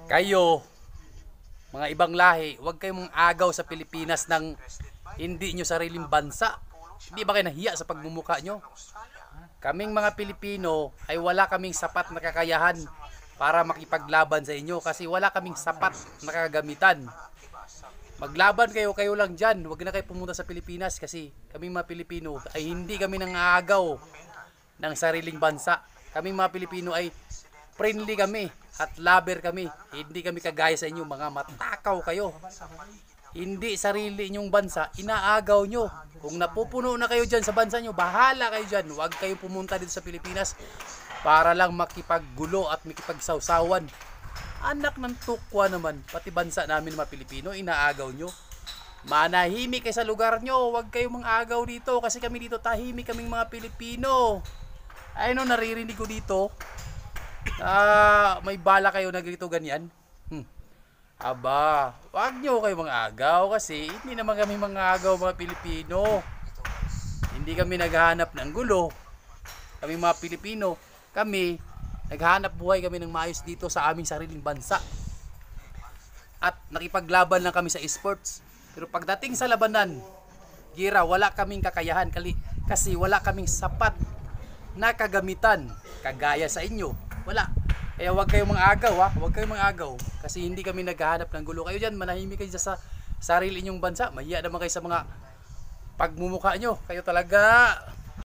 Kayo, mga ibang lahi, huwag kayong agaw sa Pilipinas ng hindi nyo sariling bansa. Hindi ba kayo nahiya sa pagmumukha nyo? Kaming mga Pilipino ay wala kaming sapat na kakayahan para makipaglaban sa inyo kasi wala kaming sapat na kagamitan. Maglaban kayo, kayo lang dyan. Huwag na kayo pumunta sa Pilipinas kasi kaming mga Pilipino ay hindi kami nangagaw ng sariling bansa. Kaming mga Pilipino ay friendly kami at lover kami. Hindi kami kagaya sa inyo, mga matakaw kayo. Hindi sarili inyong bansa, inaagaw nyo. Kung napupuno na kayo dyan sa bansa nyo, bahala kayo dyan. Huwag kayong pumunta dito sa Pilipinas para lang makipaggulo at makipagsawsawan. Anak ng tukwa naman, pati bansa namin mga Pilipino, inaagaw nyo. Manahimik kayo sa lugar nyo, huwag kayong mga agaw dito kasi kami dito tahimik kaming mga Pilipino. Ay no, naririnig ko dito. May bala kayo na ganito ganyan. Aba, wag nyo kayo mga agaw kasi hindi naman kami mga agaw mga Pilipino. Hindi kami naghahanap ng gulo. Kami mga Pilipino, kami naghahanap buhay kami ng maayos dito sa aming sariling bansa. At nakipaglaban lang kami sa esports. Pero pagdating sa labanan, gira, wala kaming kakayahan kasi wala kaming sapat na kagamitan kagaya sa inyo. Wala. Kaya huwag kayong mga agaw ha. Huwag kayong mga agaw. Kasi hindi kami naghahanap ng gulo. Kayo dyan, manahimik kayo sa sarili inyong bansa. Mahiya naman kayo sa mga pagmumukha nyo. Kayo talaga